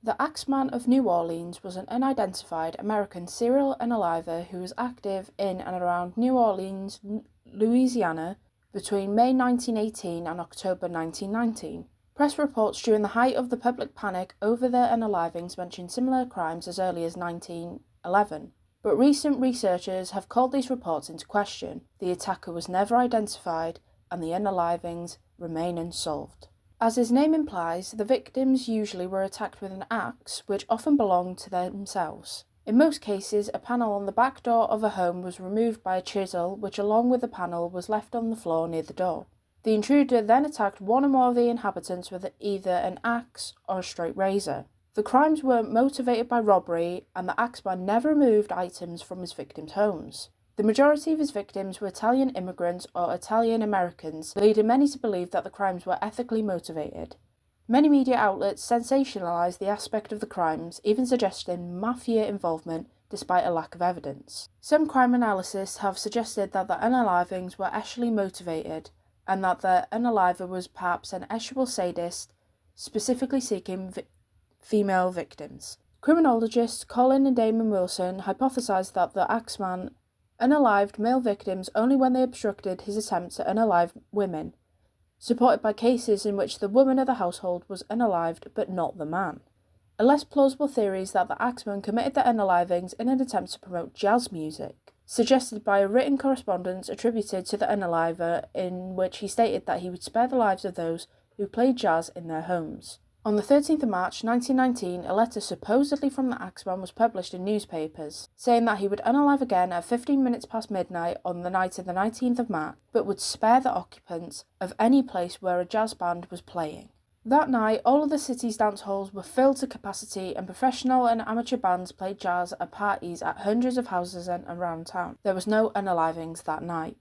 The Axeman of New Orleans was an unidentified American serial unaliver who was active in and around New Orleans, Louisiana, between May 1918 and October 1919. Press reports during the height of the public panic over the unalivings mentioned similar crimes as early as 1911, but recent researchers have called these reports into question. The attacker was never identified, and the unalivings remain unsolved. As his name implies, the victims usually were attacked with an axe, which often belonged to themselves. In most cases, a panel on the back door of a home was removed by a chisel, which along with the panel was left on the floor near the door. The intruder then attacked one or more of the inhabitants with either an axe or a straight razor. The crimes were motivated by robbery, and the axeman never removed items from his victims' homes. The majority of his victims were Italian immigrants or Italian Americans, leading many to believe that the crimes were ethically motivated. Many media outlets sensationalized the aspect of the crimes, even suggesting mafia involvement despite a lack of evidence. Some crime analysts have suggested that the unalivings were ethically motivated, and that the unaliver was perhaps an sexual sadist, specifically seeking female victims. Criminologists Colin and Damon Wilson hypothesized that the axeman unalived male victims only when they obstructed his attempts to unalive women, supported by cases in which the woman of the household was unalived but not the man. A less plausible theory is that the axeman committed the unalivings in an attempt to promote jazz music, suggested by a written correspondence attributed to the unaliver in which he stated that he would spare the lives of those who played jazz in their homes. On the 13th of March 1919, a letter supposedly from the axeman was published in newspapers, saying that he would unalive again at 15 minutes past midnight on the night of the 19th of March, but would spare the occupants of any place where a jazz band was playing. That night, all of the city's dance halls were filled to capacity, and professional and amateur bands played jazz at parties at hundreds of houses around town. There was no unalivings that night.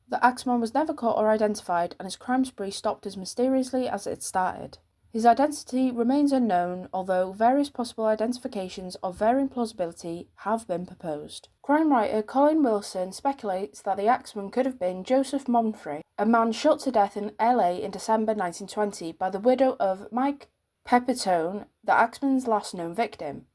The axeman was never caught or identified, and his crime spree stopped as mysteriously as it started. His identity remains unknown, although various possible identifications of varying plausibility have been proposed. Crime writer Colin Wilson speculates that the axeman could have been Joseph Monfrey, a man shot to death in LA in December 1920 by the widow of Mike Pepitone, the axeman's last known victim.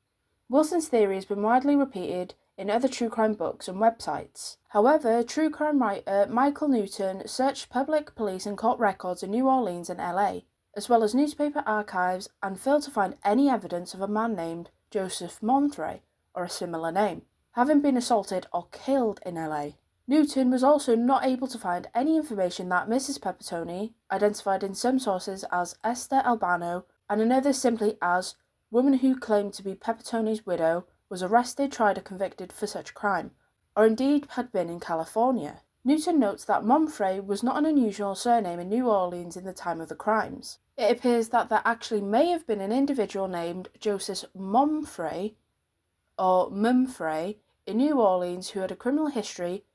Wilson's theory has been widely repeated in other true crime books and websites. However, true crime writer Michael Newton searched public, police and court records in New Orleans and LA, as well as newspaper archives, and failed to find any evidence of a man named Joseph Monfrey or a similar name having been assaulted or killed in LA. Newton was also not able to find any information that Mrs. Pepitone, identified in some sources as Esther Albano and in others simply as woman who claimed to be Pepitone's widow, was arrested, tried or convicted for such crime, or indeed had been in California. Newton notes that Monfrey was not an unusual surname in New Orleans in the time of the crimes. It appears that there actually may have been an individual named Joseph Monfrey or Mumfrey in New Orleans who had a criminal history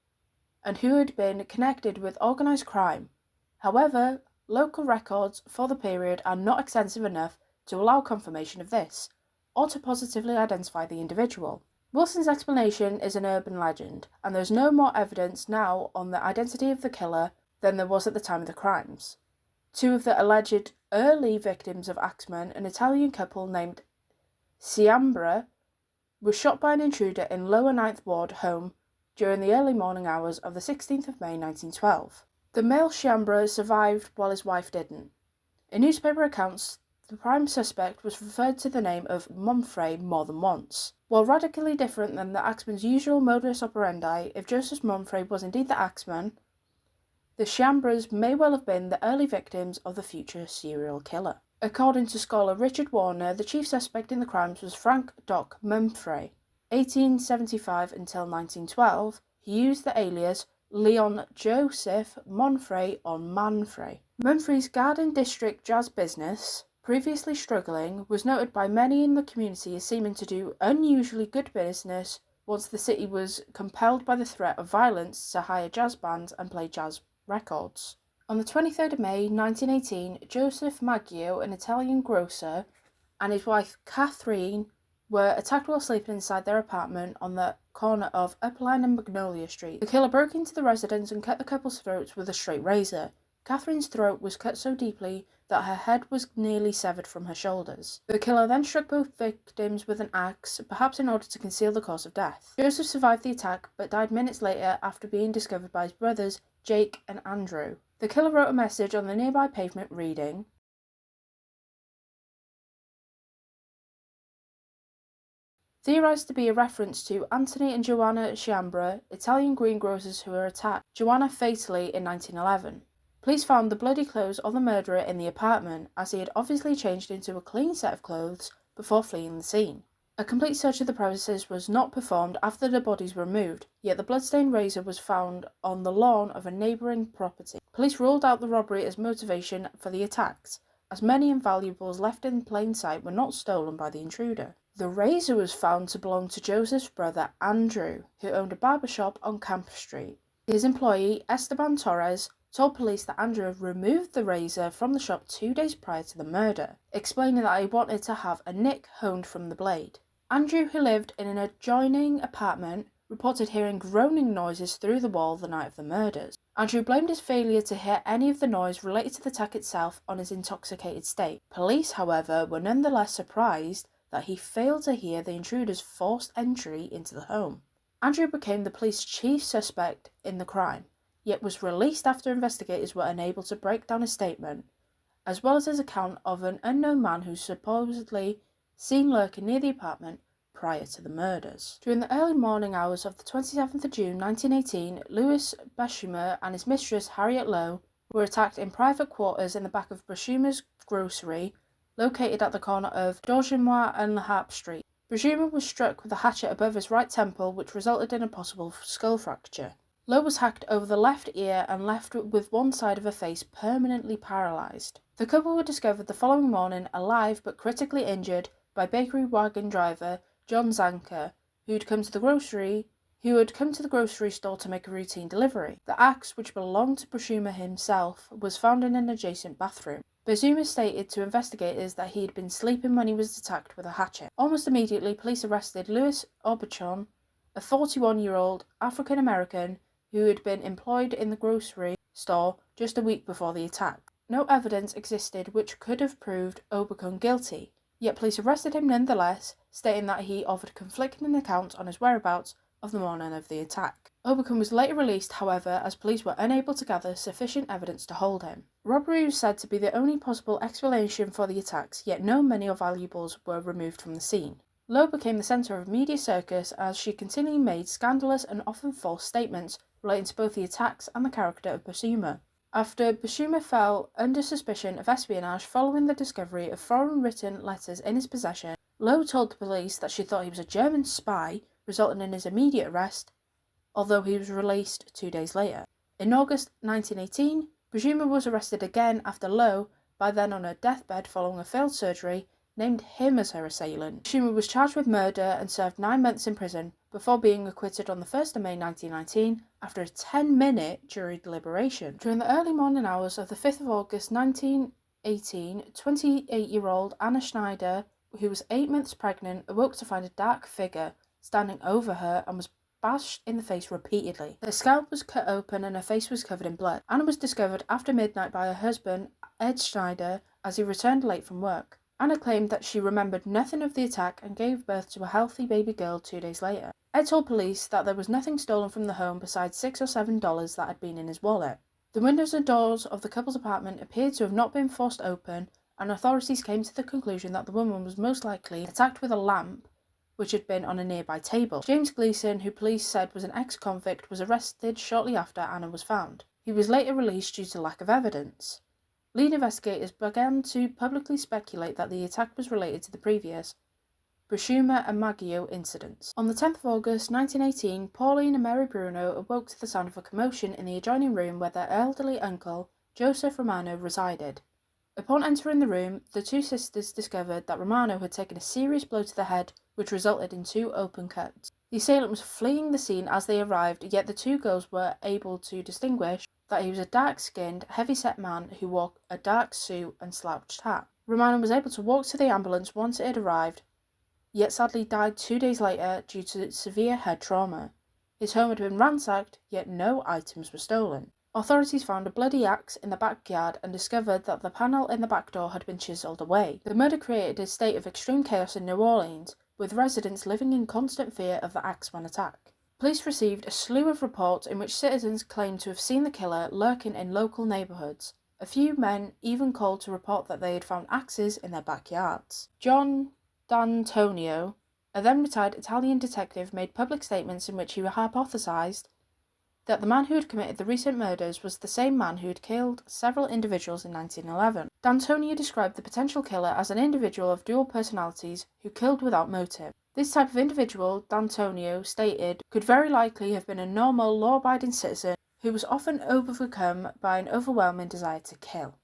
and who had been connected with organised crime. However, local records for the period are not extensive enough to allow confirmation of this, or to positively identify the individual. Wilson's explanation is an urban legend, and there is no more evidence now on the identity of the killer than there was at the time of the crimes. Two of the alleged early victims of Axeman, an Italian couple named Ciambra, were shot by an intruder in Lower Ninth Ward home during the early morning hours of the 16th of May 1912. The male Ciambra survived while his wife didn't. In newspaper accounts, the prime suspect was referred to the name of Monfrey more than once. While radically different than the axeman's usual modus operandi, if Joseph Monfrey was indeed the axeman, the Ciambras may well have been the early victims of the future serial killer. According to scholar Richard Warner, the chief suspect in the crimes was Frank Doc Monfrey. 1875 until 1912, he used the alias Leon Joseph Monfrey or Manfrey. Monfrey's Garden District jazz business, previously struggling, was noted by many in the community as seeming to do unusually good business once the city was compelled by the threat of violence to hire jazz bands and play jazz records. On the 23rd of May 1918, Joseph Maggio, an Italian grocer, and his wife Catherine were attacked while sleeping inside their apartment on the corner of Upline and Magnolia Street. The killer broke into the residence and cut the couple's throats with a straight razor. Catherine's throat was cut so deeply that her head was nearly severed from her shoulders. The killer then struck both victims with an axe, perhaps in order to conceal the cause of death. Joseph survived the attack, but died minutes later after being discovered by his brothers, Jake and Andrew. The killer wrote a message on the nearby pavement reading, theorized to be a reference to Anthony and Joanna Sciambra, Italian greengrocers who were attacked, Joanna fatally in 1911. Police found the bloody clothes of the murderer in the apartment, as he had obviously changed into a clean set of clothes before fleeing the scene. A complete search of the premises was not performed after the bodies were removed, yet the bloodstained razor was found on the lawn of a neighbouring property. Police ruled out the robbery as motivation for the attacks, as many invaluables left in plain sight were not stolen by the intruder. The razor was found to belong to Joseph's brother Andrew, who owned a barber shop on Camp Street. His employee, Esteban Torres, told police that Andrew had removed the razor from the shop 2 days prior to the murder, explaining that he wanted to have a nick honed from the blade. Andrew, who lived in an adjoining apartment, reported hearing groaning noises through the wall the night of the murders. Andrew blamed his failure to hear any of the noise related to the attack itself on his intoxicated state. Police, however, were nonetheless surprised that he failed to hear the intruder's forced entry into the home. Andrew became the police's chief suspect in the crime, yet was released after investigators were unable to break down his statement, as well as his account of an unknown man who supposedly seen lurking near the apartment prior to the murders. During the early morning hours of the 27th of June 1918, Louis Bashumer and his mistress Harriet Lowe were attacked in private quarters in the back of Bashumer's grocery, located at the corner of Dorgemois and La Harpe Street. Bashumer was struck with a hatchet above his right temple, which resulted in a possible skull fracture. Lowe was hacked over the left ear and left with one side of her face permanently paralysed. The couple were discovered the following morning alive but critically injured by bakery wagon driver John Zanker, who had come to the grocery store to make a routine delivery. The axe, which belonged to Bashumer himself, was found in an adjacent bathroom. Bashumer stated to investigators that he had been sleeping when he was attacked with a hatchet. Almost immediately, police arrested Louis Aubuchon, a 41-year-old African-American who had been employed in the grocery store just a week before the attack. No evidence existed which could have proved Aubuchon guilty, yet police arrested him nonetheless, stating that he offered conflicting accounts on his whereabouts of the morning of the attack. Aubuchon was later released, however, as police were unable to gather sufficient evidence to hold him. Robbery was said to be the only possible explanation for the attacks, yet no money or valuables were removed from the scene. Lowe became the centre of a media circus as she continually made scandalous and often false statements relating to both the attacks and the character of Bashumer. After Bashumer fell under suspicion of espionage following the discovery of foreign written letters in his possession, Lowe told the police that she thought he was a German spy, resulting in his immediate arrest, although he was released 2 days later. In August 1918, Bashumer was arrested again after Lowe, by then on her deathbed following a failed surgery, named him as her assailant. Bashumer was charged with murder and served 9 months in prison before being acquitted on the 1st of May 1919 after a 10-minute jury deliberation. During the early morning hours of the 5th of August 1918, 28-year-old Anna Schneider, who was 8 months pregnant, awoke to find a dark figure standing over her and was bashed in the face repeatedly. Her scalp was cut open and her face was covered in blood. Anna was discovered after midnight by her husband, Ed Schneider, as he returned late from work. Anna claimed that she remembered nothing of the attack and gave birth to a healthy baby girl 2 days later. Ed told police that there was nothing stolen from the home besides $6 or $7 that had been in his wallet. The windows and doors of the couple's apartment appeared to have not been forced open, and authorities came to the conclusion that the woman was most likely attacked with a lamp which had been on a nearby table. James Gleason, who police said was an ex-convict, was arrested shortly after Anna was found. He was later released due to lack of evidence. Lead investigators began to publicly speculate that the attack was related to the previous Bashumer and Maggio incidents. On the 10th of August 1918, Pauline and Mary Bruno awoke to the sound of a commotion in the adjoining room where their elderly uncle, Joseph Romano, resided. Upon entering the room, the two sisters discovered that Romano had taken a serious blow to the head, which resulted in 2 open cuts. The assailant was fleeing the scene as they arrived, yet the 2 girls were able to distinguish that he was a dark-skinned, heavy-set man who wore a dark suit and slouched hat. Romano was able to walk to the ambulance once it had arrived, yet sadly died 2 days later due to severe head trauma. His home had been ransacked, yet no items were stolen. Authorities found a bloody axe in the backyard and discovered that the panel in the back door had been chiseled away. The murder created a state of extreme chaos in New Orleans, with residents living in constant fear of the Axeman attack. Police received a slew of reports in which citizens claimed to have seen the killer lurking in local neighborhoods. A few men even called to report that they had found axes in their backyards. John D'Antonio, a then-retired Italian detective, made public statements in which he hypothesized that the man who had committed the recent murders was the same man who had killed several individuals in 1911. D'Antonio described the potential killer as an individual of dual personalities who killed without motive. This type of individual, D'Antonio stated, could very likely have been a normal, law-abiding citizen who was often overcome by an overwhelming desire to kill.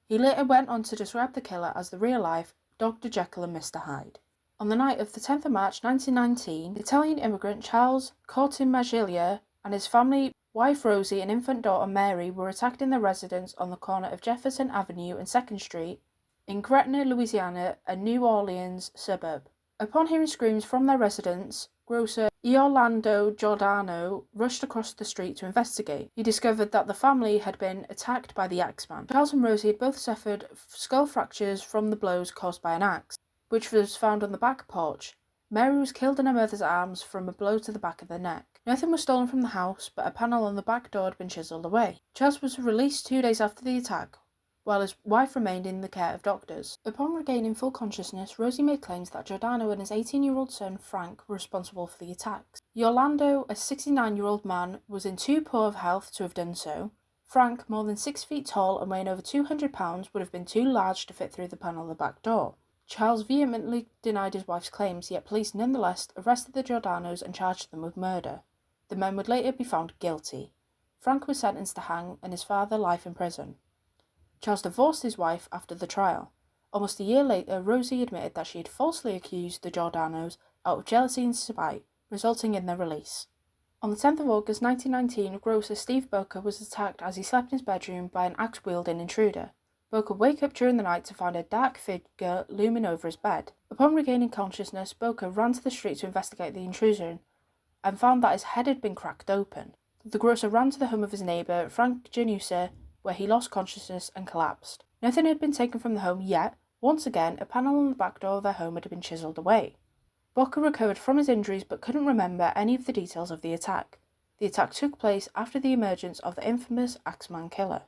He later went on to describe the killer as the real-life Dr. Jekyll and Mr. Hyde. On the night of the 10th of March 1919, Italian immigrant Charles Cortimaglia and his family, wife Rosie and infant daughter Mary, were attacked in their residence on the corner of Jefferson Avenue and 2nd Street in Gretna, Louisiana, a New Orleans suburb. Upon hearing screams from their residence, grocer Orlando Giordano rushed across the street to investigate. He discovered that the family had been attacked by the Axeman. Charles and Rosie had both suffered skull fractures from the blows caused by an axe, which was found on the back porch. Mary was killed in her mother's arms from a blow to the back of the neck. Nothing was stolen from the house, but a panel on the back door had been chiseled away. Charles was released 2 days after the attack, while his wife remained in the care of doctors. Upon regaining full consciousness, Rosie made claims that Giordano and his 18-year-old son Frank were responsible for the attacks. Orlando, a 69-year-old man, was in too poor of health to have done so. Frank, more than 6 feet tall and weighing over 200 pounds, would have been too large to fit through the panel of the back door. Charles vehemently denied his wife's claims, yet police nonetheless arrested the Giordanos and charged them with murder. The men would later be found guilty. Frank was sentenced to hang and his father life in prison. Charles divorced his wife after the trial. Almost a year later, Rosie admitted that she had falsely accused the Giordanos out of jealousy and spite, resulting in their release. On the 10th of August 1919, grocer Steve Boca was attacked as he slept in his bedroom by an axe-wielding intruder. Boca would wake up during the night to find a dark figure looming over his bed. Upon regaining consciousness, Boca ran to the street to investigate the intrusion and found that his head had been cracked open. The grocer ran to the home of his neighbour, Frank Janusa, where he lost consciousness and collapsed. Nothing had been taken from the home yet. Once again, a panel on the back door of their home had been chiselled away. Boca recovered from his injuries but couldn't remember any of the details of the attack. The attack took place after the emergence of the infamous Axeman killer.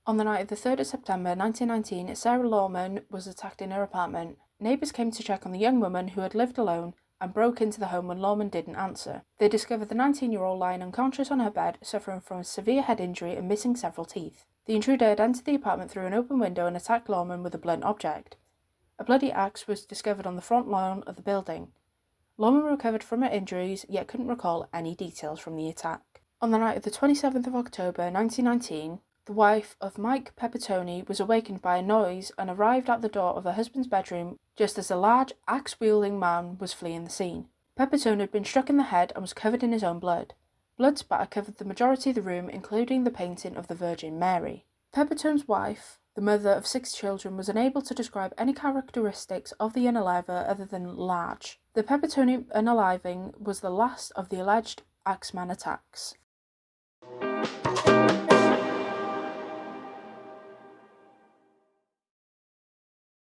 On the night of the 3rd of September 1919, Sarah Lawman was attacked in her apartment. Neighbours came to check on the young woman who had lived alone and broke into the home when Lawman didn't answer. They discovered the 19-year-old lying unconscious on her bed, suffering from a severe head injury and missing several teeth. The intruder had entered the apartment through an open window and attacked Lawman with a blunt object. A bloody axe was discovered on the front lawn of the building. Lawman recovered from her injuries, yet couldn't recall any details from the attack. On the night of the 27th of October 1919, the wife of Mike Pepitone was awakened by a noise and arrived at the door of her husband's bedroom just as a large, axe-wielding man was fleeing the scene. Pepitone had been struck in the head and was covered in his own blood. Blood spatter covered the majority of the room, including the painting of the Virgin Mary. Pepitone's wife, the mother of 6 children, was unable to describe any characteristics of the unaliver other than large. The Pepitone unaliving was the last of the alleged Axeman attacks.